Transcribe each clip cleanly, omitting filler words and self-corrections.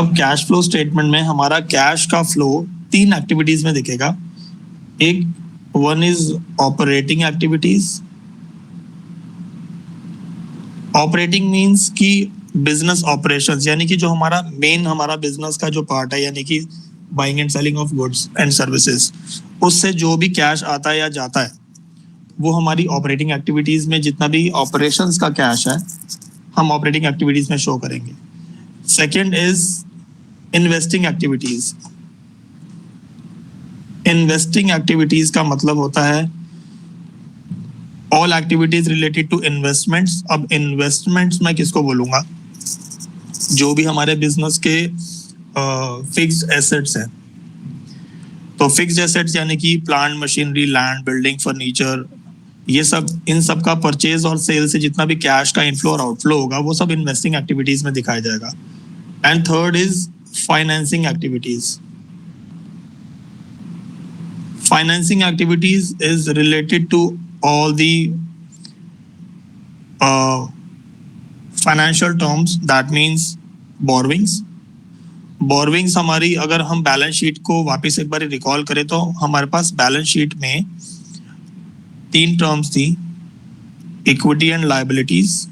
अब cash flow statement में हमारा कैश का फ्लो 3 एक्टिविटीज में दिखेगा। एक one is operating activities. Operating means कि बिजनेस ऑपरेशंस, यानी कि जो हमारा बिजनेस का जो पार्ट है, यानी कि buying and selling of goods and services, उससे जो भी कैश आता है या जाता है वो हमारी ऑपरेटिंग एक्टिविटीज में, जितना भी ऑपरेशंस का कैश है हम ऑपरेटिंग एक्टिविटीज में शो करेंगे। Second is investing activities. Investing activities का मतलब होता है all activities related to investments. अब इन्वेस्टमेंट्स मैं किसको बोलूंगा? जो भी हमारे बिजनेस के फिक्स्ड एसेट्स हैं। तो फिक्स्ड एसेट्स यानी कि plant, machinery, land, building, furniture, ये सब, इन सब का परचेज और सेल से जितना भी कैश का इनफ्लो और आउटफ्लो होगा वो सब इन्वेस्टिंग एक्टिविटीज में दिखाया जाएगा। And third is financing activities. Financing activities is related to all the financial terms, that means borrowings। borrowings हमारी, अगर हम बैलेंस शीट को वापस एक बार रिकॉल करें तो हमारे पास बैलेंस शीट में 3 टर्म्स थी, इक्विटी एंड लायबिलिटीज,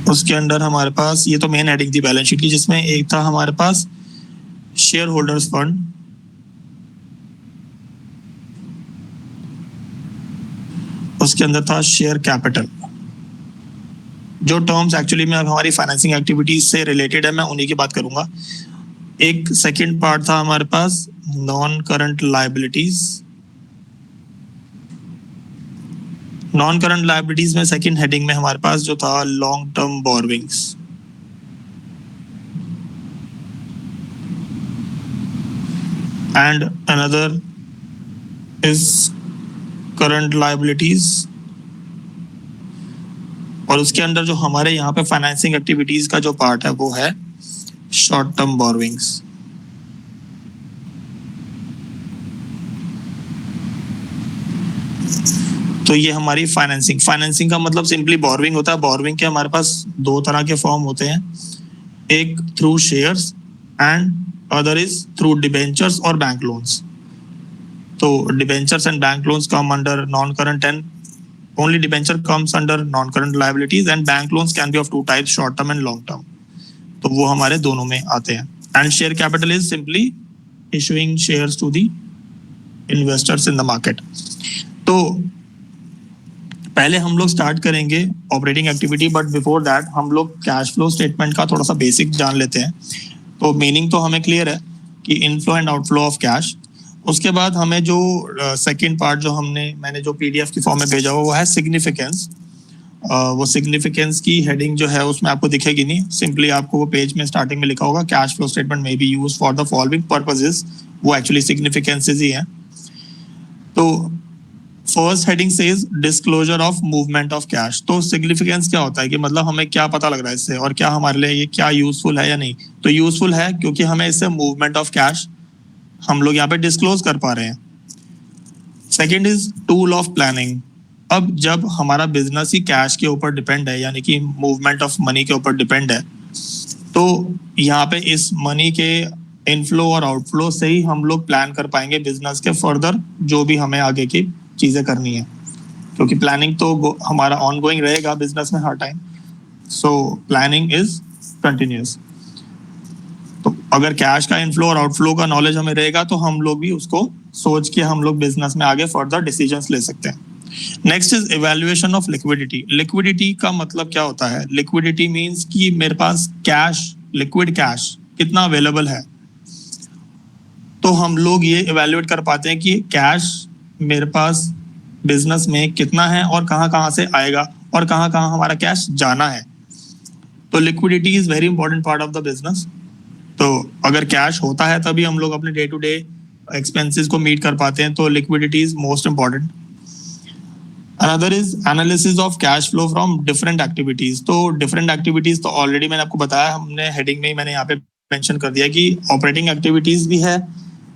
उसके अंदर हमारे पास, ये तो मेन हेडिंग थी बैलेंस शीट की, जिसमें एक था हमारे पास शेयर होल्डर्स फंड, उसके अंदर था शेयर कैपिटल। जो टर्म्स एक्चुअली में हमारी फाइनेंसिंग एक्टिविटीज से रिलेटेड है मैं उन्हीं की बात करूंगा। एक सेकंड पार्ट था हमारे पास non current liabilities. Non current liabilities में सेकंड हेडिंग में हमारे पास जो था long term borrowings. And another is current liabilities, और उसके अंदर जो हमारे यहाँ पे फाइनेंसिंग एक्टिविटीज का जो पार्ट है वो है शॉर्ट टर्म बोरविंग्स। तो ये हमारी फाइनेंसिंग का मतलब सिंपली बोरविंग होता है। बोरविंग के हमारे पास 2 तरह के फॉर्म होते हैं, एक through shares and other is through debentures और बैंक लोन्स। तो debentures and bank loans come under non-current, and only debenture comes under non-current liabilities, and bank loans can be of 2 types, short term and long term। तो वो हमारे दोनों में आते हैं। And share capital is simply issuing shares to the investors in the market। तो पहले हम लोग स्टार्ट करेंगे operating activity, but before that हम लोग कैश फ्लो स्टेटमेंट का थोड़ा सा बेसिक जान लेते हैं। तो मीनिंग तो हमें क्लियर है कि inflow and outflow of cash. उसके बाद हमें जो सेकंड पार्ट जो मैंने जो पीडीएफ की फॉर्म में भेजा हुआ वो है सिग्निफिकेंस। वो सिग्निफिकेंस की हेडिंग जो है उसमें आपको दिखेगी नहीं, सिंपली आपको वो पेज में स्टार्टिंग में लिखा होगा कैश फ्लो स्टेटमेंट में B use for the following purposes. वो एक्चुअली सिग्निफिकेंसेस ही है। तो first heading says disclosure of movement of cash. तो सिग्निफिकेंस क्या होता है कि मतलब हमें क्या पता लग रहा है इससे, और क्या हमारे लिए ये क्या यूजफुल है या नहीं। तो यूजफुल है क्योंकि हमें इससे मूवमेंट ऑफ कैश हम लोग यहाँ पे डिस्क्लोज कर पा रहे हैं। Second is tool of planning. अब जब हमारा बिजनेस ही कैश के ऊपर डिपेंड है, यानी कि मूवमेंट ऑफ मनी के ऊपर डिपेंड है, तो यहाँ पे इस मनी के इनफ्लो और आउटफ्लो से ही हम लोग प्लान कर पाएंगे बिजनेस के फर्दर जो भी हमें आगे की चीजें करनी है, क्योंकि प्लानिंग तो हमारा ऑनगोइंग रहेगा बिजनेस में हर time. So planning is continuous. तो अगर कैश का इनफ्लो और आउटफ्लो का नॉलेज हमें रहेगा तो हम लोग भी उसको सोच के हम लोग बिजनेस में आगे फर्दर डिसीजंस ले सकते हैं। Next is evaluation of liquidity. Liquidity का मतलब क्या होता है? लिक्विडिटी मींस कि मेरे पास कैश, लिक्विड कैश कितना अवेलेबल है। तो हम लोग ये इवैल्यूएट कर पाते हैं कि कैश मेरे पास बिजनेस में कितना है और कहाँ से आएगा और कहाँ हमारा कैश जाना है। तो liquidity is very important part of the business. तो अगर कैश होता है तभी हम लोग अपने डे टू डे एक्सपेंसेस को मीट कर पाते हैं। तो liquidity is most important. Another is analysis of cash flow from different activities. तो डिफरेंट एक्टिविटीज तो ऑलरेडी मैंने आपको बताया, हमने हेडिंग में ही मैंने यहाँ पे मेंशन कर दिया कि ऑपरेटिंग एक्टिविटीज भी है,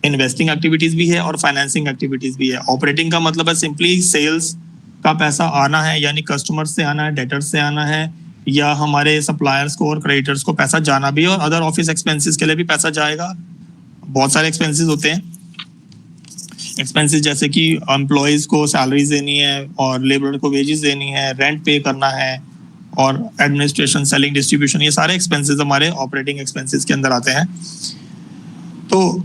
इन्वेस्टिंग एक्टिविटीज भी है और फाइनेंसिंग एक्टिविटीज भी है। ऑपरेटिंग का मतलब है सिंपली सेल्स, का पैसा आना है, यानी कस्टमर से आना है, डेटर से आना है, या हमारे सप्लायर्स को और क्रेडिटर्स को पैसा जाना भी है, और अदर ऑफिस एक्सपेंसेस के लिए भी पैसा जाएगा। बहुत सारे एक्सपेंसेस होते हैं। एक्सपेंसेस जैसे कि एम्प्लॉयज को सैलरीज देनी है और लेबर को वेजेस देनी है, रेंट पे करना है, और एडमिनिस्ट्रेशन, सेलिंग, डिस्ट्रीब्यूशन, ये सारे एक्सपेंसेस हमारे ऑपरेटिंग एक्सपेंसेस के अंदर आते हैं। तो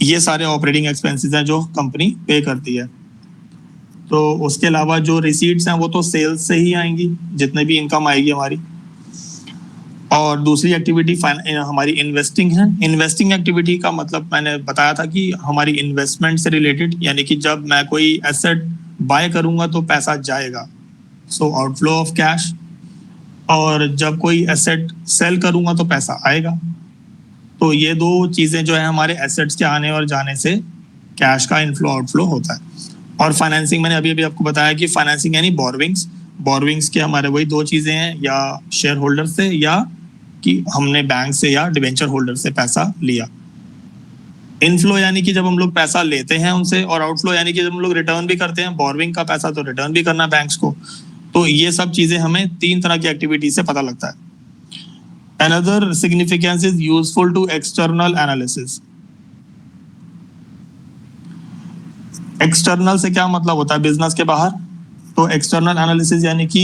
ये सारे ऑपरेटिंग एक्सपेंसेस हैं जो कंपनी पे करती है। तो उसके अलावा जो रिसीट्स हैं वो तो सेल्स से ही आएंगी, जितने भी इनकम आएगी हमारी। और दूसरी एक्टिविटी हमारी इन्वेस्टिंग है। इन्वेस्टिंग एक्टिविटी का मतलब मैंने बताया था कि हमारी इन्वेस्टमेंट से रिलेटेड, यानी कि जब मैं कोई एसेट बाय करूंगा तो पैसा जाएगा, सो आउटफ्लो ऑफ कैश। और जब कोई एसेट सेल करूंगा तो पैसा आएगा। तो ये दो चीजें जो है हमारे एसेट्स के आने और जाने से कैश का इनफ्लो आउटफ्लो होता है। और फाइनेंसिंग, मैंने अभी अभी आपको बताया कि फाइनेंसिंग यानी बोरविंग्स। बोरविंग्स के हमारे वही दो चीजें हैं, या शेयर होल्डर से, या कि हमने बैंक से या डिवेंचर होल्डर से पैसा लिया। इनफ्लो यानी कि जब हम लोग पैसा लेते हैं उनसे, और आउटफ्लो यानी कि जब हम लोग रिटर्न भी करते हैं। बोरविंग का पैसा तो रिटर्न भी करना बैंक्स को। तो ये सब चीजें हमें तीन तरह की एक्टिविटी से पता लगता है। Another significance is useful to external analysis. External से क्या मतलब होता है? बिजनेस के बाहर। तो एक्सटर्नल एनालिसिस यानी कि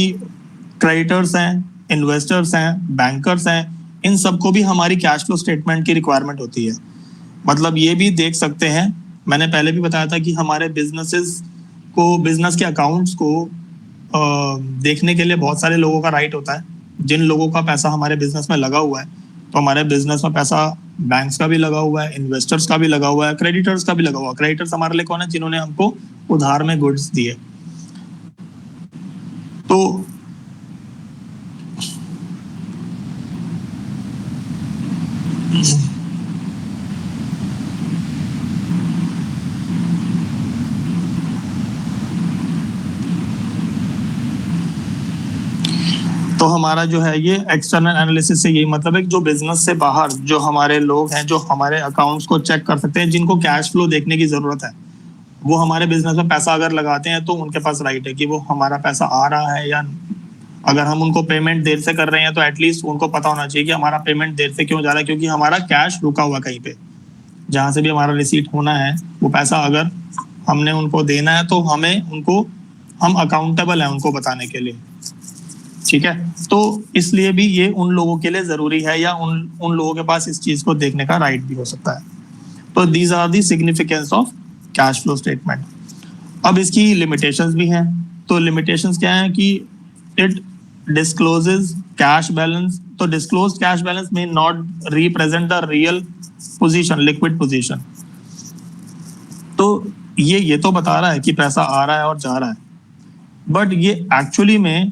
क्रेडिटर्स हैं, इन्वेस्टर्स हैं, बैंकर्स हैं, इन सबको भी हमारी कैश फ्लो स्टेटमेंट की रिक्वायरमेंट होती है। मतलब ये भी देख सकते हैं, मैंने पहले भी बताया था कि हमारे बिजनेसेस को, बिजनेस के अकाउंट्स को देखने के लिए बहुत सारे लोगों का राइट होता है। जिन लोगों का पैसा हमारे बिजनेस में लगा हुआ है, तो हमारे बिजनेस में पैसा बैंक्स का भी लगा हुआ है, इन्वेस्टर्स का भी लगा हुआ है, क्रेडिटर्स का भी लगा हुआ है। क्रेडिटर्स हमारे लिए कौन है? जिन्होंने हमको उधार में गुड्स दिए। तो तो हमारा जो है ये एक्सटर्नल एनालिसिस से यही मतलब है कि जो बिजनेस से बाहर जो हमारे लोग हैं, जो हमारे अकाउंट्स को चेक कर सकते हैं, जिनको कैश फ्लो देखने की जरूरत है, वो हमारे बिजनेस में पैसा अगर लगाते हैं तो उनके पास राइट है कि वो हमारा पैसा आ रहा है, या अगर हम उनको पेमेंट देर से कर रहे हैं तो एटलीस्ट उनको पता होना चाहिए कि हमारा पेमेंट देर से क्यों जा रहा है, क्योंकि हमारा कैश रुका हुआ कहीं पे। जहां से भी हमारा रिसीट होना है, वो पैसा अगर हमने उनको देना है तो हमें उनको, हम अकाउंटेबल हैं उनको बताने के लिए। ठीक है, तो इसलिए भी ये उन लोगों के लिए जरूरी है, या उन लोगों के पास इस चीज को देखने का राइट भी हो सकता है। तो these are the significance of cash flow statement. अब इसकी लिमिटेशंस भी हैं। तो लिमिटेशंस क्या है कि इट डिस्क्लोजेस कैश बैलेंस। तो डिस्क्लोज कैश बैलेंस में not represent the real position, liquid position. तो ये तो बता रहा है कि पैसा आ रहा है और जा रहा है, बट ये एक्चुअली में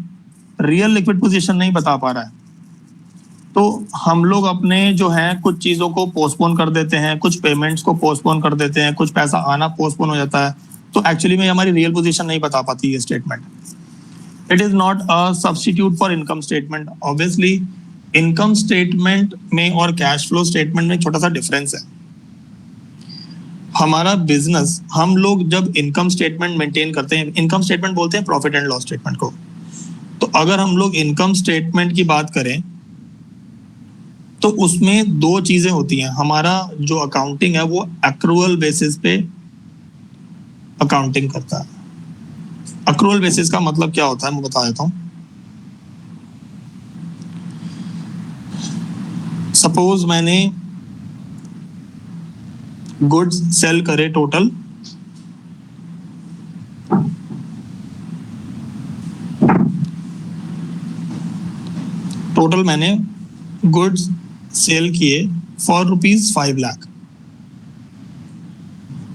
रियल लिक्विड पोजीशन नहीं बता पा रहा है। तो हम लोग अपने जो है कुछ चीजों को पोस्टपोन कर देते हैं, कुछ पेमेंट्स को पोस्टपोन कर देते हैं, कुछ पैसा आना पोस्टपोन हो जाता है। तो एक्चुअली में हमारी रियल पोजीशन नहीं बता पाती ये statement. It is not a substitute for income statement. Obviously income statement में और कैश फ्लो स्टेटमेंट में छोटा सा डिफरेंस है। हमारा बिजनेस, हम लोग जब इनकम स्टेटमेंट मेंटेन करते हैं, इनकम स्टेटमेंट बोलते हैं प्रॉफिट एंड लॉस स्टेटमेंट को। तो अगर हम लोग इनकम स्टेटमेंट की बात करें तो उसमें दो चीजें होती हैं। हमारा जो अकाउंटिंग है वो एक्रूअल बेसिस पे अकाउंटिंग करता है। एक्रूअल बेसिस का मतलब क्या होता है मैं बता देता हूं। सपोज मैंने गुड्स सेल करे टोटल मैंने गुड्स सेल किए फॉर ₹5 लाख।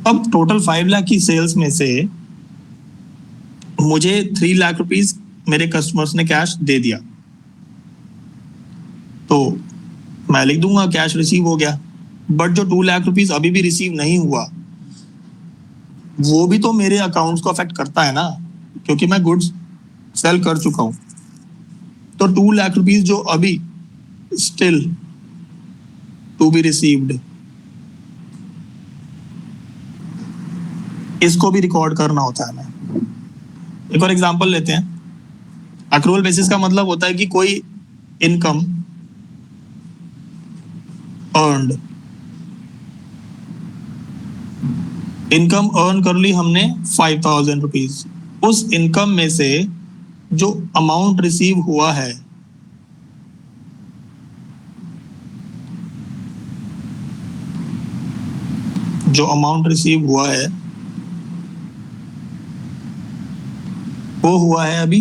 अब टोटल 5 लाख की सेल्स में से मुझे 3 लाख रुपीस मेरे कस्टमर्स ने कैश दे दिया, तो मैं लिख दूंगा कैश रिसीव हो गया। बट जो 2 लाख रुपीस अभी भी रिसीव नहीं हुआ, वो भी तो मेरे अकाउंट्स को अफेक्ट करता है ना, क्योंकि मैं गुड्स सेल कर चुका हूं। तो 2 लाख रुपीस जो अभी स्टिल टू बी रिसीव्ड, इसको भी रिकॉर्ड करना होता है। मैं एक और एग्जांपल लेते हैं। अक्रूवल बेसिस का मतलब होता है कि कोई इनकम अर्नड, इनकम अर्न कर ली हमने 5,000 रुपीज, उस इनकम में से जो अमाउंट रिसीव हुआ है वो हुआ है अभी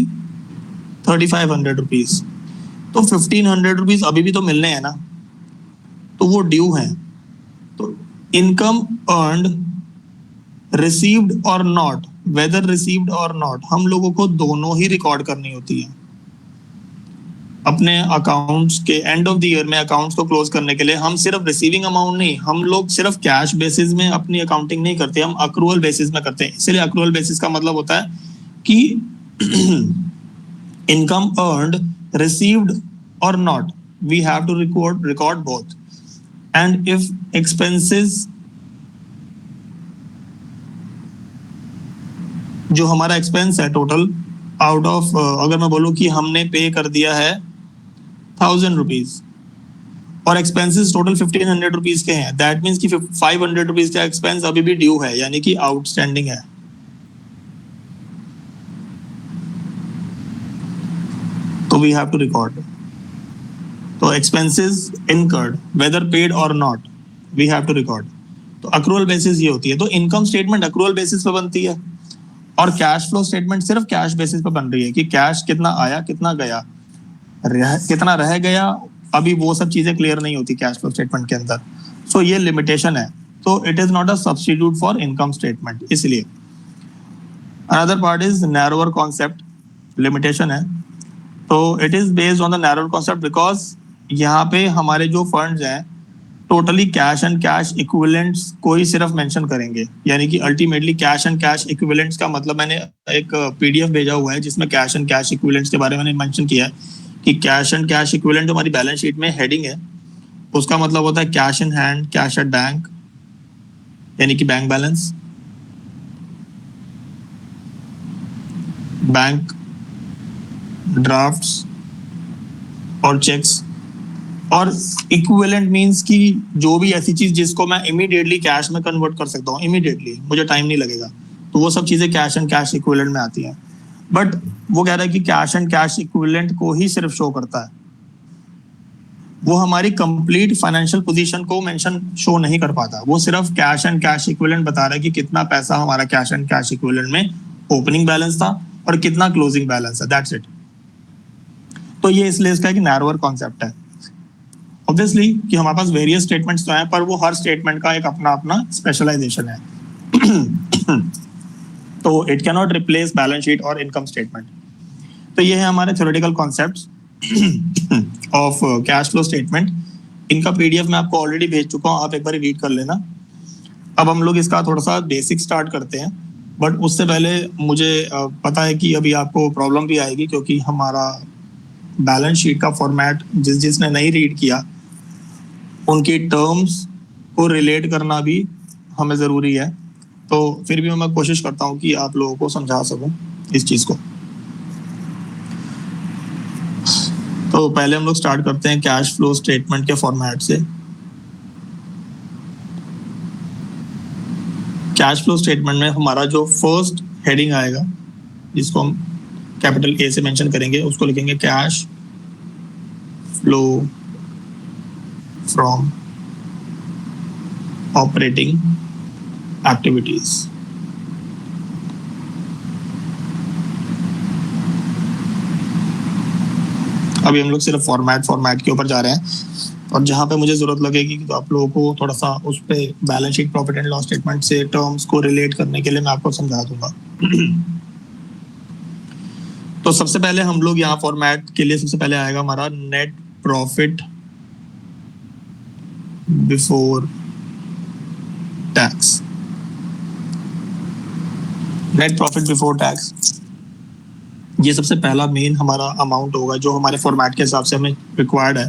3,500 रुपीज। तो 1,500 रुपीज अभी भी तो मिलने हैं ना, तो वो ड्यू है। तो income earned received or not, weather received or not, हम लोगों को दोनों ही रिकॉर्ड करनी होती है अपने अकाउंट्स के एंड ऑफ द ईयर में। अकाउंट्स को क्लोज करने के लिए हम सिर्फ रिसीविंग अमाउंट नहीं, हम लोग सिर्फ कैश बेसिस में अपनी अकाउंटिंग नहीं करते, हम अक्रूवल बेसिस में करते हैं। इसलिए अक्रूवल बेसिस का मतलब होता है कि income earned, received or not, we have to record both. And if expenses, जो हमारा एक्सपेंस है टोटल आउट ऑफ, अगर मैं बोलूं कि हमने पे कर दिया है 1,000 रुपीज और एक्सपेंसेस टोटल 1,500 रुपीज के हैं, दैट मीन्स कि 500 रुपीज का एक्सपेंस अभी भी ड्यू है, यानी कि आउटस्टैंडिंग है। तो वी हैव टू रिकॉर्ड। तो expenses incurred whether paid or not, we have to record. तो अक्रूवल बेसिस ये होती है। तो इनकम स्टेटमेंट अक्रूवल बेसिस पे बनती है और कैश फ्लो स्टेटमेंट सिर्फ कैश बेसिस पे बन रही है कि कैश कितना आया, कितना गया, कितना रह गया, अभी वो सब चीजें क्लियर नहीं होती कैश फ्लो स्टेटमेंट के अंदर। सो ये लिमिटेशन है। तो it is not a substitute for income statement. इसलिए another part is narrower concept, limitation है। तो it is based on the narrower concept because यहाँ पे हमारे जो फंड्स हैं totally cash and cash equivalents को ही सिर्फ मेंशन करेंगे, यानी कि ultimately cash and cash equivalents का मतलब, मैंने एक पीडीएफ भेजा हुआ है जिसमें कैश एंड कैश इक्विवेलेंट्स के बारे में मैंने मेंशन किया है कि कैश एंड कैश इक्विवेलेंट जो हमारी बैलेंस शीट में हेडिंग है उसका मतलब होता है cash in hand, cash at bank, यानी कि बैंक बैलेंस, बैंक ड्राफ्ट्स और चेक्स। और इक्विवेलेंट मींस कि जो भी ऐसी चीज जिसको मैं इमीडिएटली कैश में कन्वर्ट कर सकता हूँ, इमीडिएटली मुझे टाइम नहीं लगेगा, तो वो सब चीजें कैश एंड कैश इक्विवेलेंट में आती हैं। बट वो कह रहा है कि कैश एंड कैश इक्विवेलेंट को ही सिर्फ शो करता है, वो हमारी कंप्लीट फाइनेंशियल पोजीशन को मेंशन शो नहीं कर पाता। वो सिर्फ कैश एंड कैश इक्विवेलेंट बता रहा है कि कितना पैसा हमारा कैश एंड कैश इक्विवेलेंट में ओपनिंग बैलेंस था और कितना क्लोजिंग बैलेंस है, दैट्स इट। तो ये इसलिए इसका एक नैरोअर कॉन्सेप्ट है। ऑब्वियसली कि हमारे पास वेरियस स्टेटमेंट्स तो हैं, पर वो हर स्टेटमेंट का एक अपना अपना स्पेशलाइजेशन है। तो it can not replace balance sheet और इनकम स्टेटमेंट। तो ये है हमारे theoretical concepts of cash flow statement. इनका पीडीएफ मैं आपको ऑलरेडी भेज चुका हूँ, आप एक बार रीड कर लेना। अब हम लोग इसका थोड़ा सा बेसिक स्टार्ट करते हैं, बट उससे पहले मुझे पता है कि अभी आपको प्रॉब्लम भी आएगी क्योंकि हमारा बैलेंस शीट का फॉर्मेट जिसने नहीं रीड किया उनकी टर्म्स को रिलेट करना भी हमें ज़रूरी है। तो फिर भी मैं कोशिश करता हूँ कि आप लोगों को समझा सकूं इस चीज़ को। तो पहले हम लोग स्टार्ट करते हैं कैश फ्लो स्टेटमेंट के फॉर्मेट से। कैश फ्लो स्टेटमेंट में हमारा जो फर्स्ट हेडिंग आएगा जिसको हम कैपिटल ए से मेंशन करेंगे, उसको लिखेंगे cash flow from operating activities. अभी हम लोग सिर्फ फॉर्मेट के ऊपर जा रहे हैं और जहां पे मुझे जरूरत लगेगी तो आप लोगों को थोड़ा सा उस पे balance sheet profit and loss statement से टर्म्स को रिलेट करने के लिए मैं आपको समझा दूंगा। तो सबसे पहले हम लोग यहाँ फॉर्मेट के लिए सबसे पहले आएगा हमारा net profit before tax. Net profit before tax ये सबसे पहला मेन हमारा अमाउंट होगा जो हमारे फॉर्मेट के हिसाब से हमें रिक्वायर्ड है।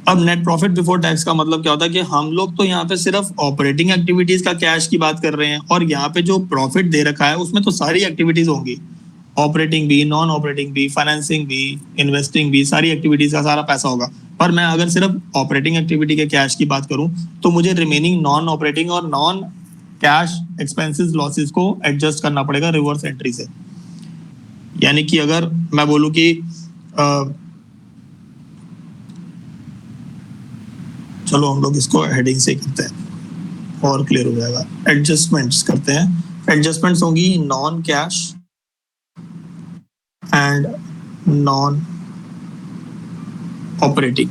अब नेट प्रॉफिट बिफोर टैक्स का मतलब क्या होता है कि हम लोग तो यहाँ पे सिर्फ ऑपरेटिंग एक्टिविटीज का कैश की बात कर रहे हैं और यहाँ पे जो प्रॉफिट दे रखा है उसमें तो सारी एक्टिविटीज होंगी। ऑपरेटिंग भी, नॉन ऑपरेटिंग भी, फाइनेंसिंग भी, इन्वेस्टिंग भी, सारी एक्टिविटीज का सारा पैसा होगा। पर मैं अगर सिर्फ ऑपरेटिंग एक्टिविटी के कैश की बात करूं तो मुझे रिमेनिंग नॉन ऑपरेटिंग और नॉन कैश एक्सपेंसेस लॉसेस को एडजस्ट करना पड़ेगा रिवर्स एंट्री से। यानी कि अगर मैं बोलूं कि चलो हम लोग इसको हेडिंग से करते हैं और क्लियर हो जाएगा। एडजस्टमेंट्स करते हैं। एडजस्टमेंट्स होंगी non cash and non operating.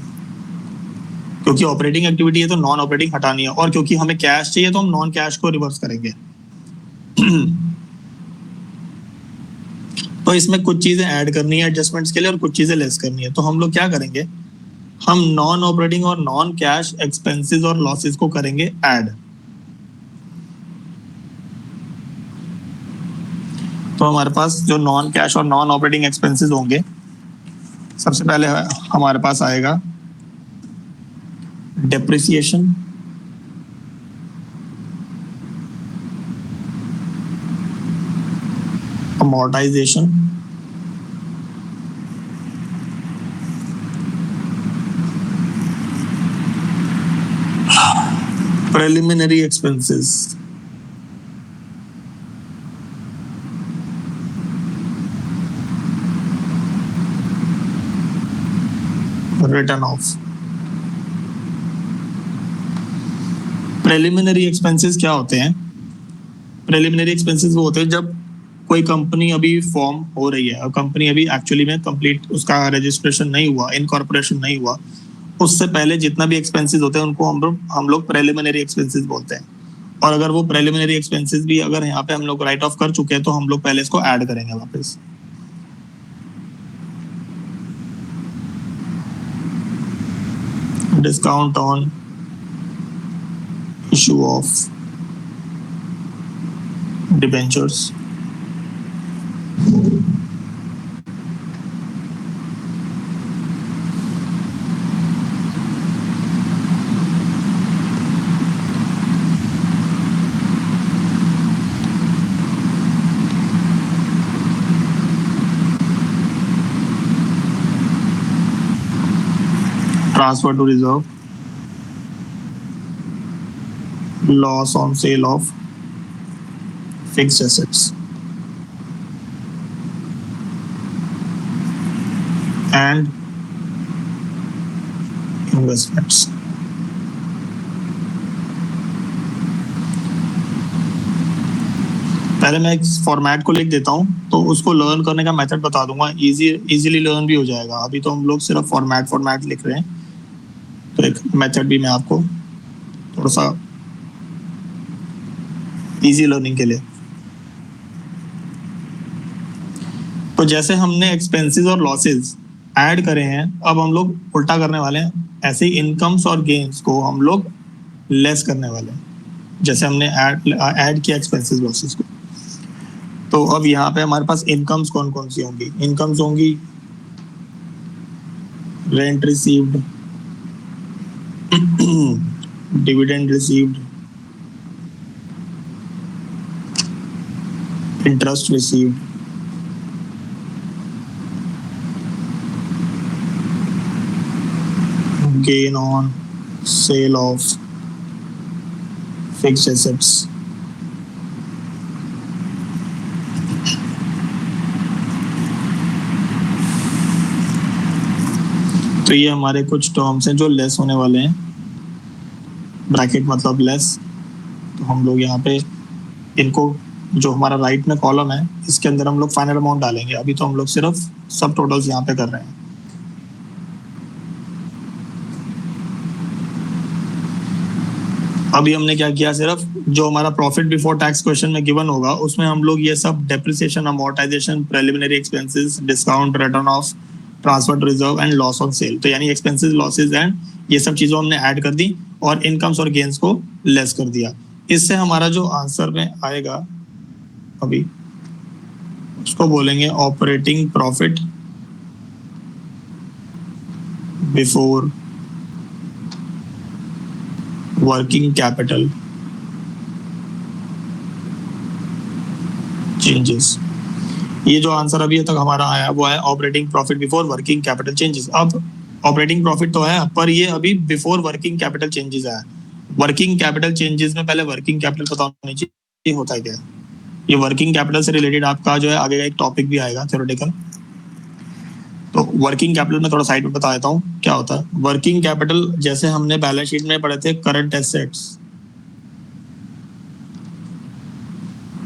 क्योंकि ऑपरेटिंग एक्टिविटी है तो नॉन ऑपरेटिंग हटानी है, और क्योंकि हमें कैश चाहिए तो हम नॉन कैश को रिवर्स करेंगे। तो इसमें कुछ चीजें ऐड करनी है एडजस्टमेंट्स के लिए और कुछ चीजें लेस करनी है। तो हम लोग क्या करेंगे, हम नॉन ऑपरेटिंग और नॉन कैश एक्सपेंसेस और लॉसेस को करेंगे ऐड। तो हमारे पास जो नॉन कैश और नॉन ऑपरेटिंग एक्सपेंसेस होंगे, सबसे पहले हमारे पास आएगा depreciation, amortization, preliminary expenses, written off। Preliminary expenses क्या होते हैं? प्रिलिमिनरी एक्सपेंसेस वो होते हैं जब कोई कंपनी अभी फॉर्म हो रही है और कंपनी अभी एक्चुअली में कंप्लीट उसका रजिस्ट्रेशन नहीं हुआ, इनकॉर्पोरेशन नहीं हुआ, उससे पहले जितना भी एक्सपेंसेस होते हैं उनको हम लोग प्रिलिमिनरी एक्सपेंसेस बोलते हैं। और अगर वो प्रिलिमिनरी एक्सपेंसेस भी अगर यहाँ पे हम लोग राइट ऑफ कर चुके हैं तो हम लोग पहले इसको ऐड करेंगे वापस। Discount on issue of debentures, transfer to reserve, loss on sale of fixed assets, and investments। पहले मैं एक फॉर्मेट को लिख देता हूं तो उसको लर्न करने का मेथड बता दूंगा, इजीली लर्न भी हो जाएगा। अभी तो हम लोग सिर्फ फॉर्मेट लिख रहे हैं, तो एक मेथड भी मैं आपको थोड़ा सा इजी लर्निंग के लिए। तो जैसे हमने एक्सपेंसेस और लॉसेस ऐड करे हैं, अब हम लोग उल्टा करने वाले हैं। ऐसे ही इनकम्स और गेन्स को हम लोग लेस करने वाले हैं, जैसे हमने ऐड किया एक्सपेंसेस लॉसेस को। तो अब यहाँ पे हमारे पास इनकम्स कौन कौन सी होंगी? इनकम्स होंगी rent received, dividend received, interest received, gain on sale of fixed assets, तो ये हमारे कुछ टर्म्स हैं जो लेस होने वाले हैं। ब्रैकेट मतलब लेस। तो हम लोग यहाँ पे इनको, जो हमारा राइट में कॉलम है, इसके अंदर हम लोग फाइनल अमाउंट डालेंगे। अभी तो हम लोग सिर्फ सब टोटल्स यहाँ पे कर रहे हैं। अभी हमने क्या किया, सिर्फ जो हमारा प्रॉफिट बिफोर टैक्स क्वेश्चन में गिवन होगा उसमें हम लोग ये सब depreciation, amortization, preliminary expenses, discount, written off, transfer to reserve and loss on sale, तो यानी एक्सपेंसेस, लॉसेज एंड ये सब चीजों हमने ऐड कर दी और इनकम्स और गेन्स को लेस कर दिया। इससे हमारा जो आंसर में आएगा अभी उसको बोलेंगे operating profit before working capital changes. ये जो आंसर अभी तक हमारा आया वो है operating profit before working capital changes. अब ऑपरेटिंग प्रॉफिट तो है, पर ये अभी बिफोर वर्किंग कैपिटल चेंजेस आया। वर्किंग कैपिटल चेंजेस में पहले वर्किंग कैपिटल पता होना चाहिए होता है क्या। ये वर्किंग कैपिटल से रिलेटेड आपका जो है आगे का एक टॉपिक भी आएगा थ्योरेटिकल। तो वर्किंग कैपिटल में थोड़ा साइड में बता देता हूँ क्या होता है। वर्किंग कैपिटल जैसे हमने बैलेंस शीट में पढ़े थे करंट एसेट्स,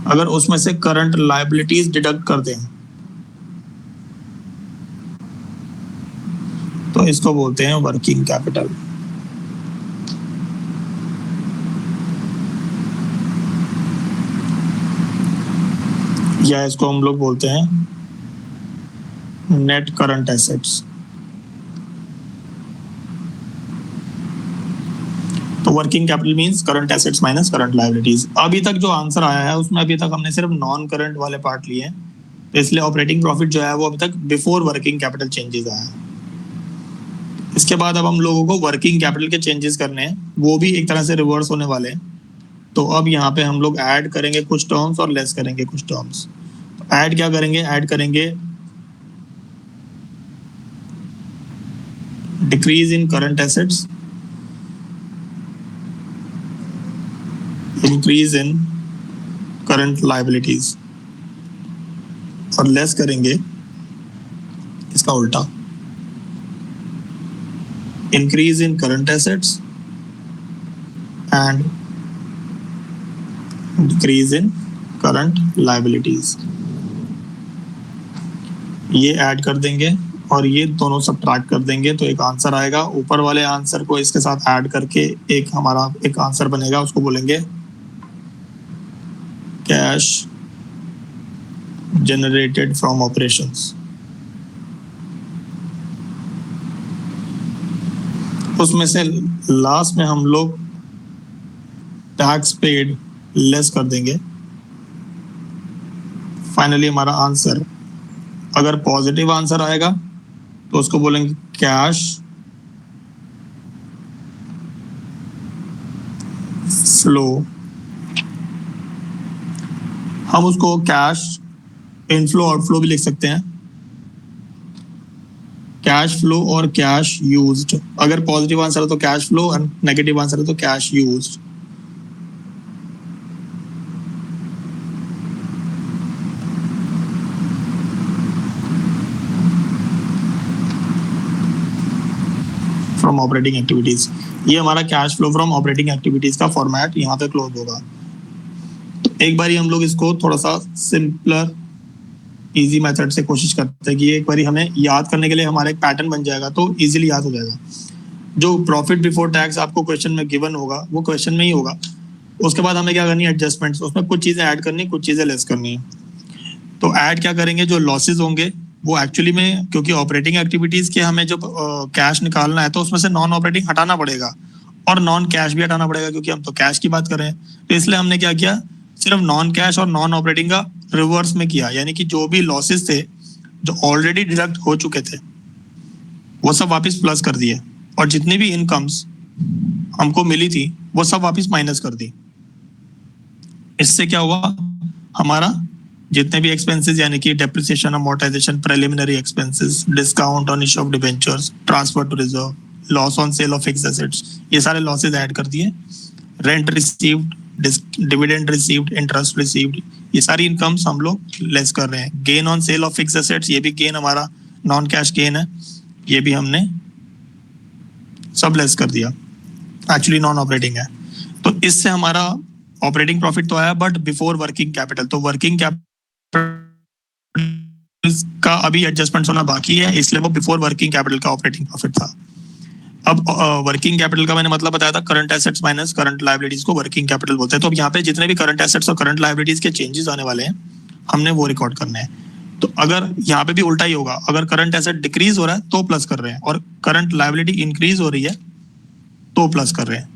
अगर उसमें से करंट लायबिलिटीज डिडक्ट कर दें तो इसको बोलते हैं वर्किंग कैपिटल। या इसको हम लोग बोलते हैं नेट करंट एसेट्स। तो working capital means current assets minus current liabilities. अभी तक जो आंसर आया है उसमें अभी तक हमने सिर्फ नॉन करंट वाले पार्ट लिए हैं, तो इसलिए ऑपरेटिंग प्रॉफिट जो है वो अभी तक बिफोर वर्किंग कैपिटल चेंजेस आया है। इसके बाद अब हम लोगों को वर्किंग कैपिटल के चेंजेस करने हैं, वो भी एक तरह से रिवर्स होने वाले हैं। तो अब यहाँ पे हम लोग ऐड करेंगे कुछ टर्म्स और लेस करेंगे कुछ टर्म्स। तो ऐड क्या करेंगे, ऐड करेंगे decrease in current assets, increase in current liabilities, और लेस करेंगे इसका उल्टा, increase in current assets and decrease in current liabilities. ये ऐड कर देंगे और ये दोनों सब्ट्रैक्ट कर देंगे तो एक आंसर आएगा। ऊपर वाले आंसर को इसके साथ ऐड करके एक हमारा एक आंसर बनेगा, उसको बोलेंगे कैश जनरेटेड फ्रॉम ऑपरेशंस। उसमें से लास्ट में हम लोग टैक्स पेड लेस कर देंगे। फाइनली हमारा आंसर अगर पॉजिटिव आंसर आएगा तो उसको बोलेंगे कैश फ्लो। हम उसको कैश इनफ्लो आउटफ्लो भी लिख सकते हैं, कैश फ्लो और कैश यूज्ड। अगर पॉजिटिव आंसर है तो कैश फ्लो और नेगेटिव आंसर है तो cash used. From operating activities, ये हमारा cash flow from operating activities का फॉर्मेट यहाँ पे क्लोज होगा। तो एक बार हम लोग इसको थोड़ा सा सिंपलर इजी मेथड से कोशिश करते हैं कि एक बार हमें याद करने के लिए हमारा एक पैटर्न बन जाएगा तो इजीली याद हो जाएगा। जो प्रॉफिट बिफोर टैक्स आपको क्वेश्चन में गिवन होगा वो क्वेश्चन में ही होगा। उसके बाद हमें क्या करनी है, एडजस्टमेंट्स, उसमें कुछ चीजें ऐड करनी, कुछ चीजें लेस करनी है। तो ऐड क्या करेंगे, जो लॉसेज होंगे वो एक्चुअली में, क्योंकि ऑपरेटिंग एक्टिविटीज के हमें जो कैश निकालना है तो उसमें से नॉन ऑपरेटिंग हटाना पड़ेगा और नॉन कैश भी हटाना पड़ेगा, क्योंकि हम तो कैश की बात कर रहे हैं। तो इसलिए हमने क्या किया, सिर्फ नॉन कैश और नॉन ऑपरेटिंग का रिवर्स में किया, यानी कि जो भी लॉसेस थे जो ऑलरेडी डिडक्ट हो चुके थे वो सब वापस प्लस कर दिए, और जितनी भी इनकम्स हमको मिली थी वो सब वापस माइनस कर दी। इससे क्या हुआ, हमारा जितने भी एक्सपेंसेस यानी कि depreciation, amortization, preliminary expenses, discount on issue of debentures, transfer to reserve, loss on sale of fixed assets, ये सारे लॉसेस ऐड कर दिए। Rent received, dividend received, interest received, ये सारी इनकम्स हम लोग लेस कर रहे हैं। Gain on sale of fixed assets, ये भी गेन हमारा नॉन कैश गेन है, ये भी हमने सब लेस कर दिया, एक्चुअली नॉन ऑपरेटिंग है। तो इससे हमारा ऑपरेटिंग प्रॉफिट तो आया बट बिफोर वर्किंग कैपिटल। तो वर्किंग कैपिटल का अभी एडजस्टमेंट होना बाकी है, इसलिए वो बिफोर वर्किंग कैपिटल का ऑपरेटिंग प्रॉफिट था। अब वर्किंग कैपिटल का मैंने मतलब बताया था, current assets minus current liabilities को वर्किंग कैपिटल बोलते हैं। तो अब यहाँ पे जितने भी करंट एसेट्स और करंट लायबिलिटीज के चेंजेस आने वाले हैं हमने वो रिकॉर्ड करने हैं। तो अगर यहाँ पे भी उल्टा ही होगा, अगर करंट एसेट डिक्रीज हो रहा है तो प्लस कर रहे हैं, और करंट लायबिलिटी इंक्रीज हो रही है तो प्लस कर रहे हैं,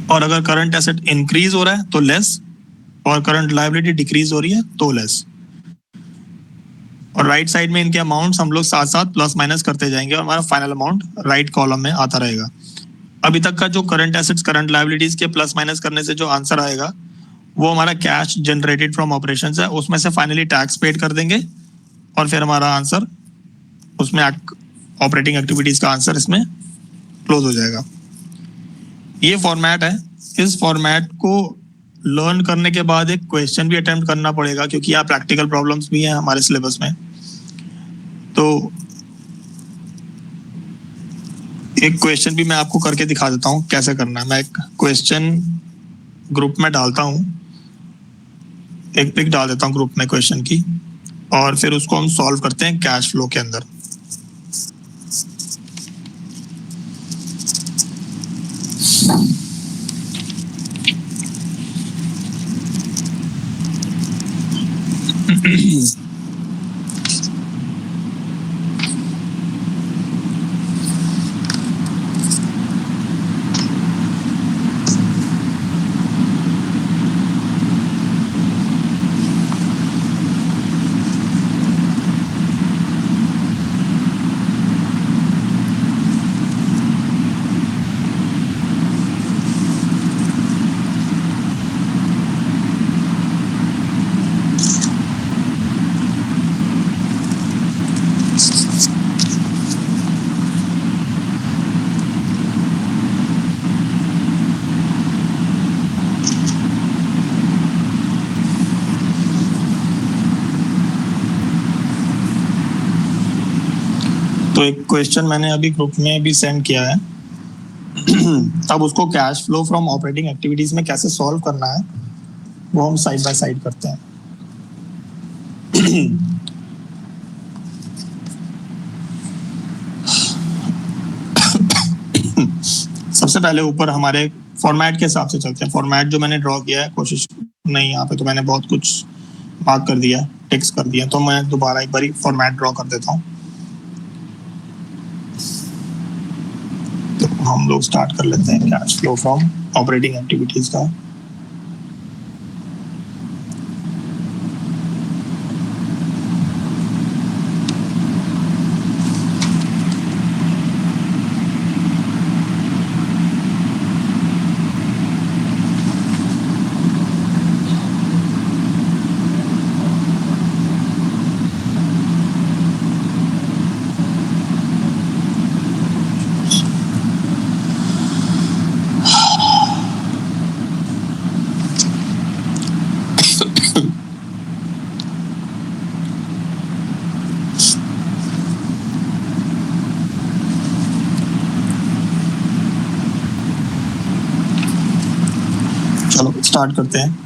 और अगर करंट एसेट इंक्रीज हो रहा है तो लेस, और करंट लायबिलिटी डिक्रीज हो रही है तो लेस। और राइट साइड में इनके अमाउंट्स हम लोग साथ साथ प्लस माइनस करते जाएंगे और हमारा फाइनल अमाउंट राइट कॉलम में आता रहेगा। अभी तक का जो करंट एसेट्स करंट लायबिलिटीज के प्लस माइनस करने से जो आंसर आएगा वो हमारा कैश जनरेटेड फ्रॉम ऑपरेशंस है, उसमें से फाइनली टैक्स पेड कर देंगे और फिर हमारा आंसर उसमें ऑपरेटिंग एक्टिविटीज का आंसर इसमें क्लोज हो जाएगा। ये फॉर्मेट है। इस फॉर्मेट को लर्न करने के बाद एक क्वेश्चन भी अटेम्प्ट करना पड़ेगा, क्योंकि यहाँ प्रैक्टिकल प्रॉब्लम्स भी हैं हमारे सिलेबस में। तो एक क्वेश्चन भी मैं आपको करके दिखा देता हूँ कैसे करना है। मैं एक क्वेश्चन ग्रुप में डालता हूँ, एक पिक डाल देता हूँ ग्रुप में क्वेश्चन की, और फिर उसको हम सॉल्व करते हैं कैश फ्लो के अंदर। तो एक क्वेश्चन मैंने अभी ग्रुप में भी सेंड किया है। तब उसको cash flow from operating activities में कैसे सॉल्व करना है वो हम साइड बाय साइड करते हैं। सबसे पहले ऊपर हमारे फॉर्मेट के हिसाब से चलते हैं। फॉर्मेट जो मैंने ड्रॉ किया है, कोशिश नहीं, यहाँ पे तो मैंने बहुत कुछ मार्क कर दिया, टेक्स्ट कर दिया, तो मैं दोबारा एक बार फॉर्मेट ड्रॉ कर देता हूँ। तो हम लोग स्टार्ट कर लेते हैं cash flow from operating activities का। चलो स्टार्ट करते हैं।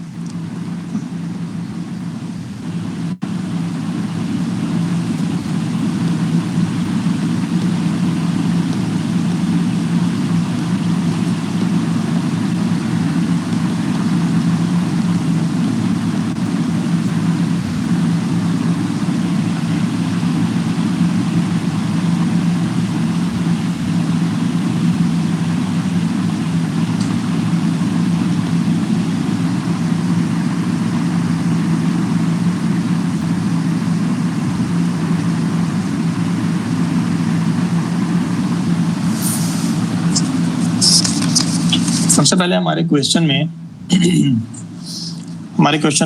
सबसे पहले हमारे क्वेश्चन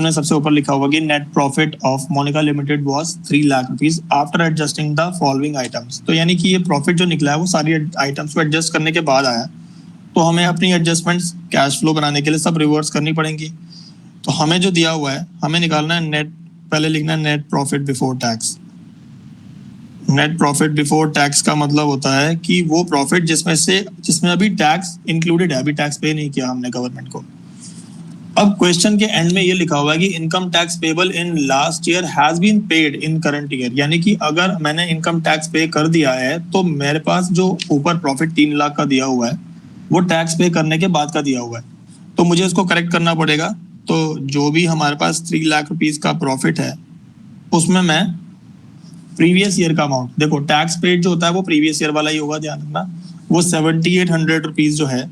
में सबसे ऊपर लिखा हुआ कि net profit of Monica limited was 3 lakh rupees after adjusting the following items. तो यानी कि ये प्रॉफिट जो निकला है वो सारी आइटम्स को एडजस्ट करने के बाद आया। तो हमें अपनी एडजस्टमेंट्स कैश फ्लो बनाने के लिए सब रिवर्स करनी पड़ेंगी। तो हमें जो दिया हुआ है, हमें निकालना है नेट, पहले लिखना है net profit before tax. Net profit before tax का मतलब होता है कि वो प्रॉफिट जिसमें अभी टैक्स इंक्लूडेड है, अभी टैक्स पे नहीं किया हमने गवर्नमेंट को। अब क्वेश्चन के एंड में ये लिखा हुआ है कि income tax payable in last year has been paid in current year. यानी कि अगर मैंने इनकम टैक्स पे कर दिया है तो मेरे पास जो ऊपर प्रॉफिट 3 लाख का दिया हुआ है वो टैक्स पे करने के बाद का दिया हुआ है। तो मुझे उसको करेक्ट करना पड़ेगा। तो जो भी हमारे पास 3 लाख रुपीज का प्रॉफिट है उसमें मैं प्रीवियस ईयर का अमाउंट, देखो टैक्स पेड जो होता है वो प्रीवियस ईयर वाला ही होगा, ध्यान रखना। वो 7800 रुपीज जो है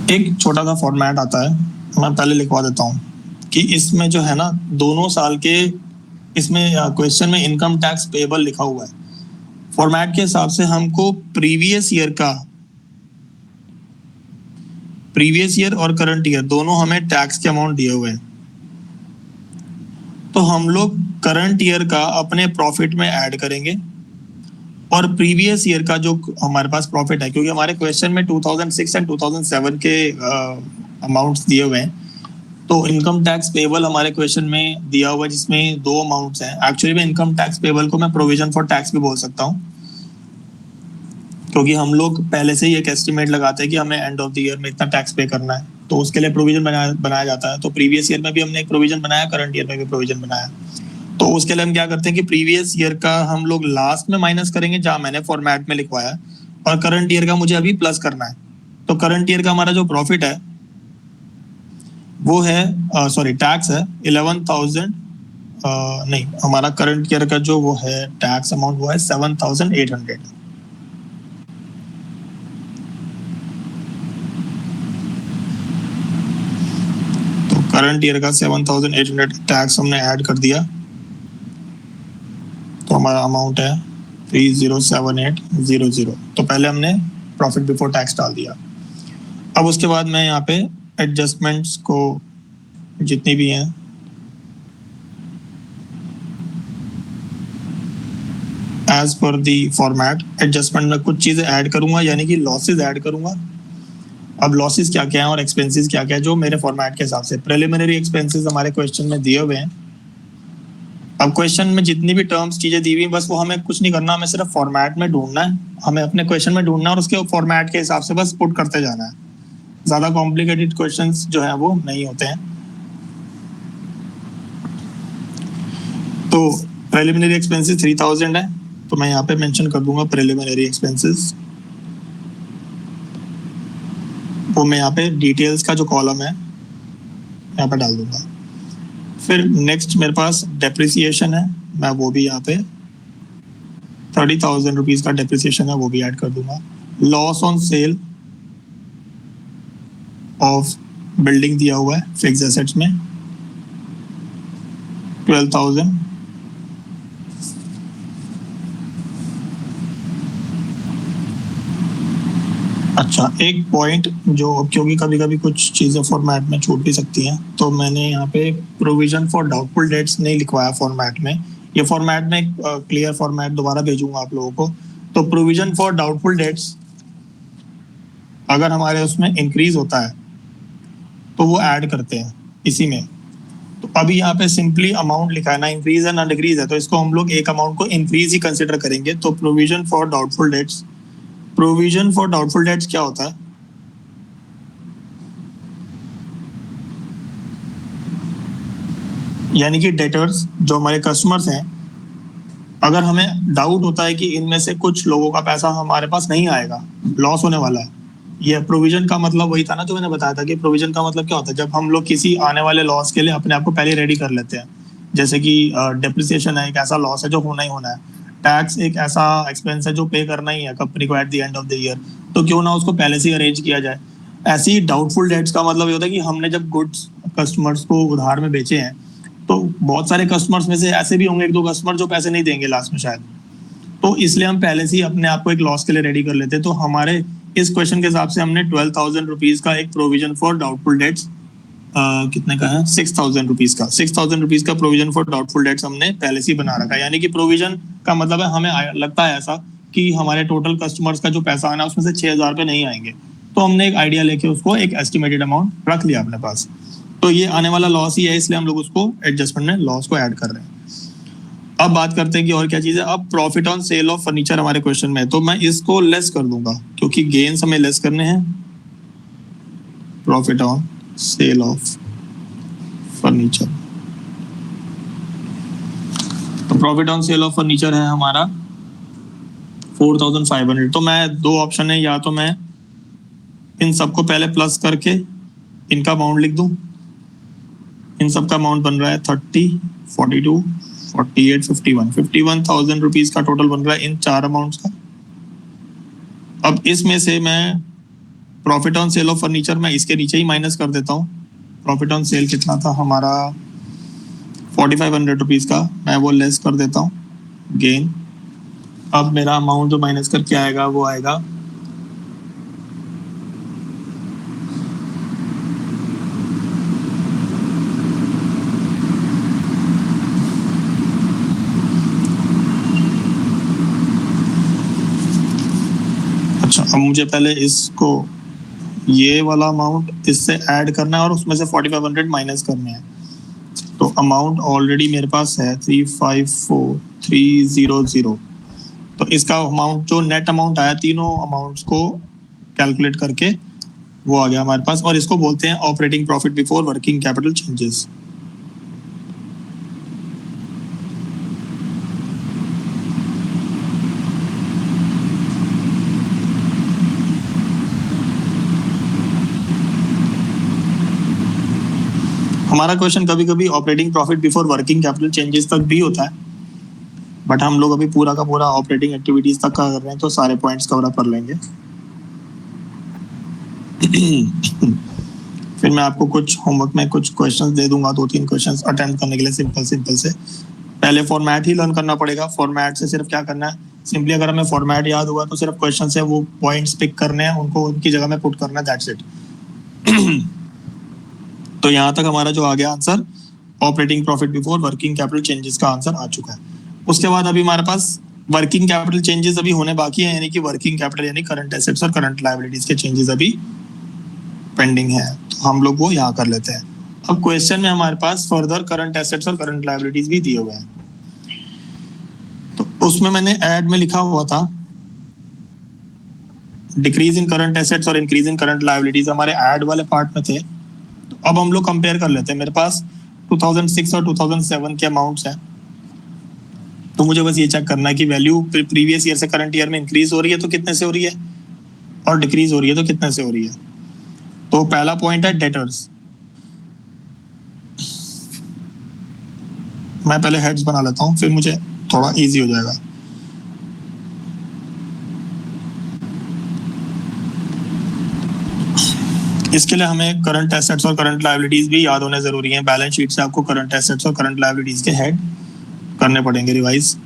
एक छोटा सा फॉर्मेट आता है, मैं पहले लिखवा देता हूँ कि इसमें जो है ना दोनों साल के, इसमें क्वेश्चन में इनकम टैक्स पेएबल लिखा हुआ है। फॉर्मेट के हिसाब से हमको प्रीवियस ईयर और करंट ईयर दोनों हमें टैक्स के अमाउंट दिए हुए हैं। तो हम लोग करंट ईयर का अपने प्रॉफिट में ऐड करेंगे और प्रीवियस ईयर का जो हमारे पास प्रॉफिट है, क्योंकि हमारे क्वेश्चन में 2006 एंड 2007 के अमाउंट्स दिए हुए हैं। तो इनकम टैक्स पेबल हमारे क्वेश्चन में दिया हुआ है जिसमें दो अमाउंट्स हैं। एक्चुअली में इनकम टैक्स पेबल को मैं प्रोविजन फॉर टैक्स भी बोल सकता हूँ, क्योंकि हम लोग पहले से ही एक एस्टिमेट लगाते हैं कि हमें एंड ऑफ द ईयर में इतना टैक्स पे करना है, तो उसके लिए प्रोविजन बनाया जाता है। तो प्रीवियस ईयर में भी हमने एक प्रोविजन बनाया, करंट ईयर में भी प्रोविजन बनाया। तो उसके लिए हम क्या करते हैं कि प्रीवियस ईयर का हम लोग लास्ट में माइनस करेंगे जहां मैंने फॉर्मेट में लिखवाया, और करंट ईयर का मुझे अभी प्लस करना है। तो करंट ईयर का हमारा जो प्रॉफिट है वो है सॉरी टैक्स है 11,000 नहीं, हमारा करंट ईयर का जो वो है टैक्स अमाउंट वो है 7,800। तो करंट ईयर का 7,800 टैक्स हमने ऐड कर दिया, तो हमारा अमाउंट है 307800। तो पहले हमने प्रॉफिट बिफोर टैक्स डाल दिया। अब उसके बाद मैं यहाँ पे एडजस्टमेंट्स को जितनी भी हैं एज पर दी फॉर्मेट, एडजस्टमेंट में कुछ चीजें ऐड करूंगा, यानी कि लॉसेस ऐड करूंगा। अब लॉसेस क्या क्या है और एक्सपेंसेस क्या क्या है जो मेरे फॉर्मेट के हिसाब से। प्रिलिमिनरी एक्सपेंसेस हमारे क्वेश्चन में दिए हुए हैं। अब क्वेश्चन में जितनी भी टर्म्स चीजें दी हुई बस वो हमें कुछ नहीं करना, हमें सिर्फ फॉर्मेट में ढूंढना है, हमें अपने क्वेश्चन में ढूंढना है और उसके फॉर्मेट के हिसाब से बस पुट करते जाना है। ज्यादा कॉम्प्लिकेटेड क्वेश्चंस जो है वो नहीं होते हैं। तो प्रिलिमिनरी एक्सपेंसेस 3000 है, तो मैं यहाँ पे मेंशन कर दूंगा प्रिलिमिनरी एक्सपेंसेस। वो मैं यहाँ पे डिटेल्स का जो कॉलम है यहाँ पे डाल दूंगा। फिर नेक्स्ट मेरे पास डेप्रिसिएशन है, मैं वो भी यहाँ पे 30,000 रुपीज का डेप्रिसिएशन है वो भी ऐड कर दूंगा। Loss on sale of building दिया हुआ है फिक्स एसेट्स में 12,000। अच्छा, एक पॉइंट जो, क्योंकि कभी कभी कुछ चीजें फॉर्मेट में छूट भी सकती हैं, तो मैंने यहाँ पे प्रोविजन फॉर डाउटफुल डेट्स नहीं लिखवाया फॉर्मेट में। ये फॉर्मेट में क्लियर फॉर्मेट दोबारा भेजूंगा आप लोगों को। तो प्रोविजन फॉर डाउटफुल डेट्स अगर हमारे उसमें इंक्रीज होता है तो वो ऐड करते हैं इसी में। तो अभी यहाँ पे सिंपली अमाउंट लिखा है ना, इंक्रीज है ना डिक्रीज है, तो इसको हम लोग एक अमाउंट को इंक्रीज ही कंसिडर करेंगे। तो provision for doubtful debts, provision for doubtful debts क्या होता है? यानी कि डेटर्स जो हमारे कस्टमर्स हैं, अगर हमें डाउट होता है कि इनमें से कुछ लोगों का पैसा हमारे पास नहीं आएगा, लॉस होने वाला है। ये प्रोविजन का मतलब वही था ना जो मैंने बताया था कि प्रोविजन का मतलब क्या होता है, जब हम लोग किसी आने वाले लॉस के लिए अपने आप को पहले रेडी कर लेते हैं। जैसे कि डेप्रिसिएशन है एक ऐसा लॉस है जो होना ही होना है, टैक्स एक ऐसा एक्सपेंस है जो पे करना ही है कंपनी को at the end of the year, तो क्यों ना उसको पहले से अरेंज किया जाए। ऐसे ही डाउटफुल डेट्स का मतलब ये होता है कि हमने जब गुड्स कस्टमर्स को उधार में बेचे हैं, तो बहुत सारे कस्टमर्स में से ऐसे भी होंगे एक दो कस्टमर जो पैसे नहीं देंगे लास्ट में शायद, तो इसलिए हम पहले से ही अपने आप को एक लॉस के लिए रेडी कर लेते हैं। तो हमारे इस क्वेश्चन के हिसाब से हमने 12,000 रुपीज का एक प्रोविजन फॉर डाउटफुल डेट्स, कितने का है 6,000 रुपीज का, 6,000 रुपीज का प्रोविजन फॉर डाउटफुल डेट्स हमने पहले से ही बना रखा है। यानी कि प्रोविजन का मतलब है हमें लगता है ऐसा कि हमारे टोटल कस्टमर्स का जो पैसा आना है उसमें से 6,000 रुपये नहीं आएंगे, तो हमने एक आइडिया लेके उसको एक एस्टिमेटेड अमाउंट रख लिया अपने पास। तो ये आने वाला लॉस ही है, इसलिए हम लोग उसको एडजस्टमेंट में लॉस को ऐड कर रहे हैं। अब बात करते हैं कि और क्या चीज है। अब profit on sale of furniture हमारे क्वेश्चन में है, तो मैं इसको लेस कर दूंगा क्योंकि गेन्स हमें लेस करने हैं। Profit on sale of furniture, तो profit on sale of furniture है हमारा 4,500। तो मैं दो ऑप्शन है, या तो मैं इन सबको पहले प्लस करके इनका अमाउंट लिख दूं। इन सबका अमाउंट बन रहा है 30, 42, 48, 51, 51,000 रुपीज का टोटल बन रहा है इन चार अमाउंट्स का। अब इसमें से मैं profit on sale of furniture मैं इसके नीचे ही माइनस कर देता हूँ। प्रॉफिट ऑन सेल कितना था हमारा 4500 रुपीज का, मैं वो लेस कर देता हूँ गेन। अब मेरा अमाउंट जो माइनस करके आएगा वो आएगा अच्छा। अब मुझे पहले इसको ये वाला अमाउंट इससे ऐड करना है और उसमें से 4500 माइनस करने हैं। तो अमाउंट ऑलरेडी मेरे पास है 354300। तो इसका अमाउंट जो नेट अमाउंट आया तीनों अमाउंट्स को कैलकुलेट करके वो आ गया हमारे पास, और इसको बोलते हैं operating profit before working capital changes. हमारा क्वेश्चन कभी कभी operating profit before working capital changes तक भी होता है, बट हम लोग अभी पूरा का पूरा ऑपरेटिंग एक्टिविटीज तक का कर रहे हैं तो सारे पॉइंट्स कवर अप कर लेंगे। फिर मैं आपको कुछ होमवर्क में कुछ क्वेश्चंस दे दूंगा, 2-3 क्वेश्चंस अटेम्प्ट करने के लिए सिंपल से। पहले फॉर्मेट ही लर्न करना पड़ेगा। फॉर्मेट से सिर्फ क्या करना है, सिंपली अगर हमें फॉर्मेट याद होगा तो सिर्फ क्वेश्चन से वो पॉइंट्स पिक करने हैं, उनको उनकी जगह में पुट करना है, दैट्स इट। तो यहाँ तक हमारा जो आ गया answer operating profit before working capital changes का आंसर आ चुका है। उसके बाद अभी हमारे पास वर्किंग कैपिटल चेंजेस अभी होने बाकी है, यानी कि वर्किंग कैपिटल यानी करंट एसेट्स और करंट लायबिलिटीज के चेंजेस अभी पेंडिंग है, तो हम लोग वो यहाँ कर लेते हैं। अब क्वेश्चन में हमारे पास फर्दर करंट एसेट्स और करंट लायबिलिटीज भी दिए हुए हैं, तो उसमें मैंने ऐड में लिखा हुआ था डिक्रीज इन करंट एसेट्स और इंक्रीज इन करंट लायबिलिटीज हमारे ऐड वाले पार्ट में थे। तो अब हम लोग कंपेयर कर लेते हैं। मेरे पास 2006 और 2007 के अमाउंट्स हैं, तो मुझे बस ये चेक करना है कि वैल्यू प्रीवियस ईयर से करंट ईयर में इंक्रीज हो रही है तो कितने से हो रही है, और डिक्रीज हो रही है तो कितने से हो रही है। तो पहला पॉइंट है डेटर्स। मैं पहले हेड्स बना लेता हूं, फिर मुझे थोड़ा इजी हो जाएगा। इसके लिए हमें करंट एसेट्स और करंट लायबिलिटीज भी याद होने जरूरी है। बैलेंस शीट से आपको करंट एसेट्स और करंट लायबिलिटीज के हेड करने पड़ेंगे revise.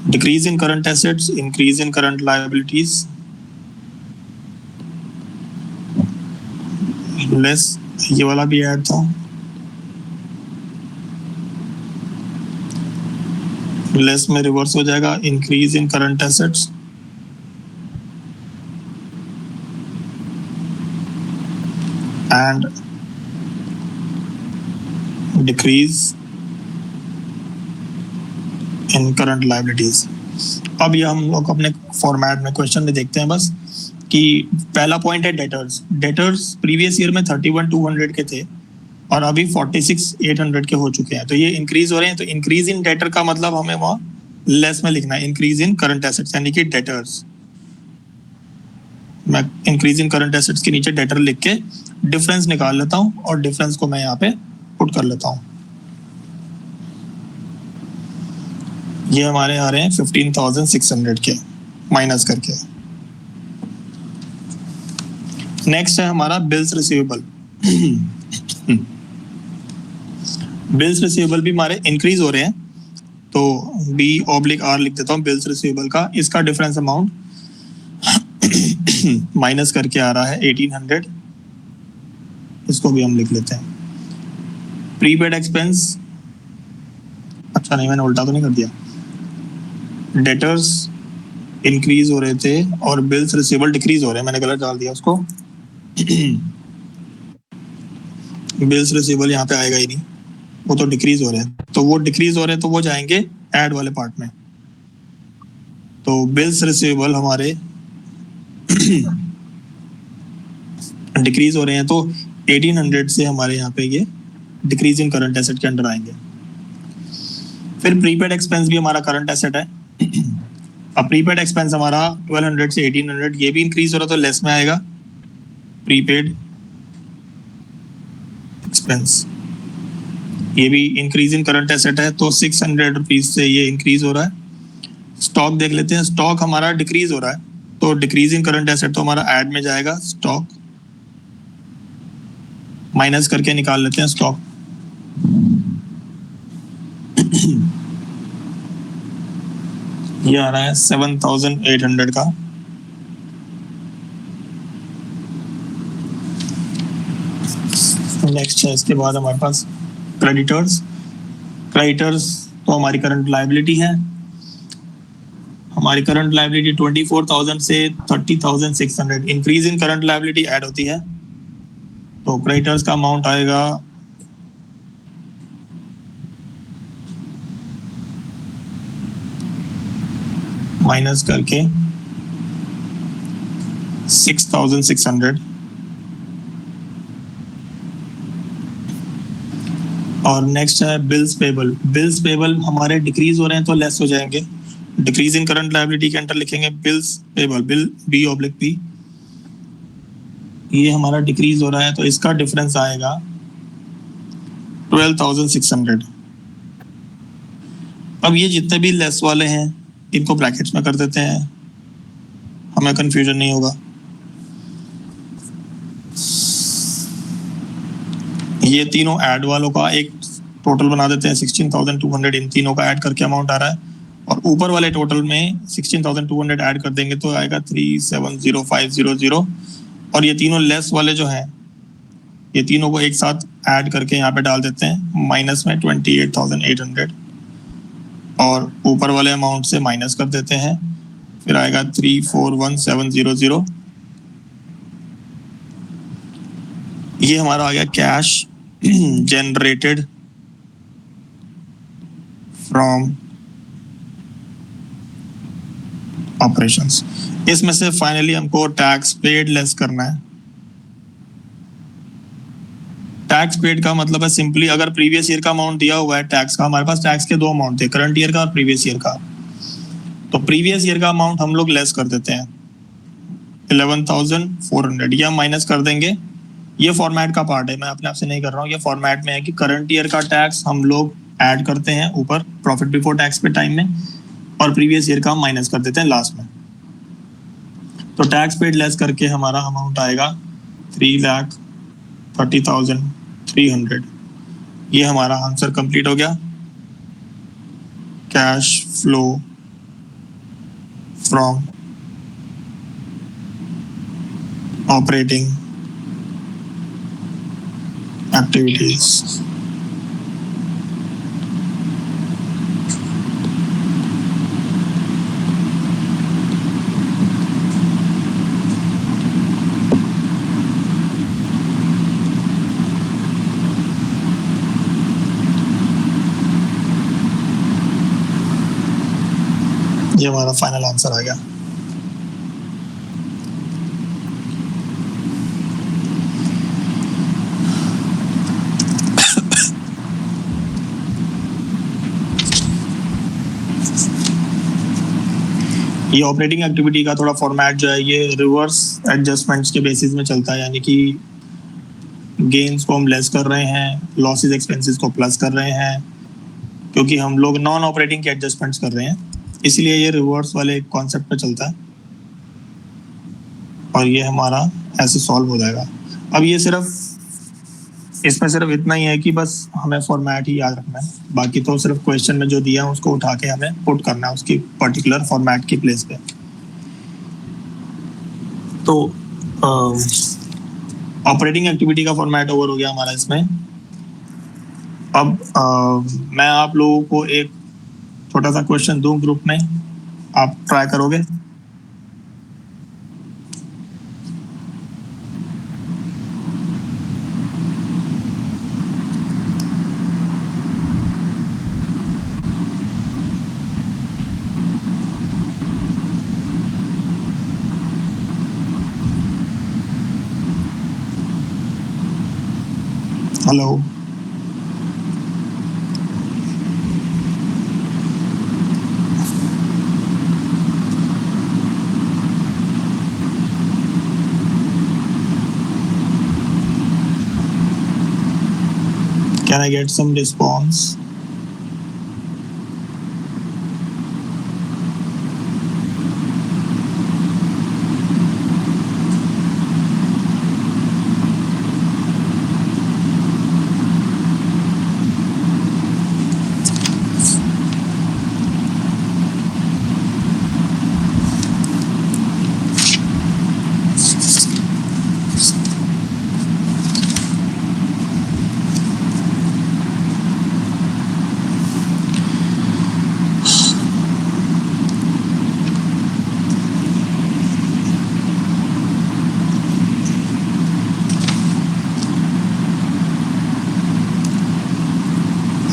Decrease in current assets, increase in current liabilities, less ये वाला भी ऐड था, लेस में रिवर्स हो जाएगा increase in current assets, and decrease in current liabilities. अब ये हम लोग अपने फॉर्मेट में क्वेश्चन में देखते हैं बस कि पहला पॉइंट है डेटर्स। डेटर्स प्रीवियस ईयर में 31,200 के थे और अभी 46,800 के हो चुके हैं, तो ये इंक्रीज हो रहे हैं। तो इंक्रीज इन डेटर का मतलब हमें वहाँ लेस में लिखना है, इंक्रीज इन करंट एसेट्स यानी कि डेटर्स। मैं इंक्रीज इन करंट एसेट्स के नीचे डेटर लिख के डिफरेंस निकाल लेता हूँ और डिफरेंस को मैं यहाँ पे पुट कर लेता हूँ। ये हमारे आ रहे हैं 15,600 के माइनस करके। नेक्स्ट है हमारा बिल्स रिसीवेबल। बिल्स रिसीवेबल भी हमारे इंक्रीज हो रहे हैं, तो B/R लिख देता हूँ बिल्स रिसीवेबल का। इसका डिफरेंस अमाउंट माइनस करके आ रहा है 1800, इसको भी हम लिख लेते हैं। प्रीपेड एक्सपेंस, अच्छा नहीं मैंने उल्टा तो नहीं कर दिया, डेटर्स इंक्रीज हो रहे थे और बिल्स रिसीवेबल डिक्रीज हो रहे हैं, मैंने गलत डाल दिया उसको। बिल्स रिसीवेबल यहाँ पे आएगा ही नहीं, वो तो डिक्रीज हो रहे हैं, तो वो डिक्रीज हो रहे हैं तो वो जाएंगे ऐड वाले पार्ट में। तो बिल्स रिसीवेबल हमारे डिक्रीज हो रहे हैं, तो 1800 से हमारे यहाँ पे ये डिक्रीज इन करंट एसेट के अंडर आएंगे। फिर प्रीपेड एक्सपेंस भी हमारा करंट एसेट है। अब प्रीपेड एक्सपेंस हमारा 1200 से 1800, ये भी इंक्रीज हो रहा तो लेस में आएगा प्रीपेड एक्सपेंस। ये भी इंक्रीज इन करंट एसेट है, तो 600 रुपीज से ये इंक्रीज हो रहा है। स्टॉक देख लेते हैं, स्टॉक हमारा डिक्रीज हो रहा है, तो तो डिक्रीज इन करंट एसेट तो हमारा ऐड में जाएगा, स्टॉक माइनस करके निकाल लेते हैं स्टॉक। ये आ रहा है 7,800 का। नेक्स्ट है इसके बाद हमारे पास क्रेडिटर्स। क्रेडिटर्स तो हमारी करंट लायबिलिटी है। हमारी करंट लायबिलिटी 24,000 से 30,600, increase in current liability add होती है। तो क्रेडिटर्स का अमाउंट आएगा माइनस करके 6,600। और नेक्स्ट है बिल्स पेबल। बिल्स पेबल हमारे डिक्रीज हो रहे हैं तो लेस हो जाएंगे। डिक्रीज इन करंट लायबिलिटी के अंडर लिखेंगे bills payable, bill B oblique P. ये हमारा डिक्रीज हो रहा है तो इसका डिफरेंस आएगा 12,600। अब ये जितने भी लेस वाले हैं इनको ब्रैकेट्स में कर देते हैं, हमें कंफ्यूजन नहीं होगा। ये तीनों ऐड वालों का एक टोटल बना देते हैं 16,200, इन तीनों का ऐड करके अमाउंट आ रहा है। और ऊपर वाले टोटल में 16,200 ऐड कर देंगे तो आएगा 370500। और ये तीनों लेस वाले जो हैं ये तीनों को एक साथ ऐड करके यहाँ पे डाल देते हैं माइनस में 28,800 और ऊपर वाले अमाउंट से माइनस कर देते हैं, फिर आएगा 341700। ये हमारा आ गया कैश जनरेटेड फ्रॉम ऑपरेशंस। इसमें से फाइनली हमको टैक्स पेड लेस करना है। टैक्स पेड का मतलब है सिंपली अगर प्रीवियस ईयर का अमाउंट दिया हुआ है टैक्स का, हमारे पास टैक्स के दो अमाउंट थे, करंट ईयर का और प्रीवियस ईयर का। तो प्रीवियस ईयर का अमाउंट हम लोग लेस कर देते हैं 11,400, या माइनस कर देंगे। ये फॉर्मेट का पार्ट है, मैं अपने आप से नहीं कर रहा हूँ, ये फॉर्मेट में है कि करंट ईयर का टैक्स हम लोग ऐड करते हैं ऊपर प्रॉफिट बिफोर टैक्स पे टाइम में, और प्रीवियस ईयर का हम माइनस कर देते हैं लास्ट में। तो टैक्स पेड लेस करके हमारा अमाउंट आएगा 3,30,300। ये हमारा आंसर कंप्लीट हो गया। Cash flow from operating activities. ये हमारा फाइनल आंसर आ गया। ये ऑपरेटिंग एक्टिविटी का थोड़ा फॉर्मेट जो है ये रिवर्स एडजस्टमेंट्स के बेसिस में चलता है, यानी कि गेन्स को हम लेस कर रहे हैं, लॉसेस एक्सपेंसेस को प्लस कर रहे हैं, क्योंकि हम लोग नॉन ऑपरेटिंग के एडजस्टमेंट्स कर रहे हैं, इसलिए ये रिवर्स वाले कॉन्सेप्ट पे चलता है। और ये हमारा ऐसे सॉल्व हो जाएगा। अब ये सिर्फ इसमें सिर्फ इतना ही है कि बस हमें फॉर्मेट ही याद रखना है, बाकी तो सिर्फ क्वेश्चन में जो दिया है उसको उठा के हमें पुट करना है उसकी पर्टिकुलर फॉर्मेट की प्लेस पे। तो ऑपरेटिंग एक्टिविटी का फॉर्मेट ओवर हो गया हमारा इसमें। अब मैं आप लोगों को एक छोटा सा क्वेश्चन दूं ग्रुप में, आप ट्राई करोगे? Hello, can I get some response?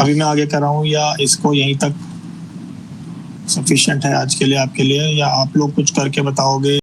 अभी मैं आगे कर रहा हूँ या इसको यहीं तक सफिशिएंट है आज के लिए आपके लिए, या आप लोग कुछ करके बताओगे?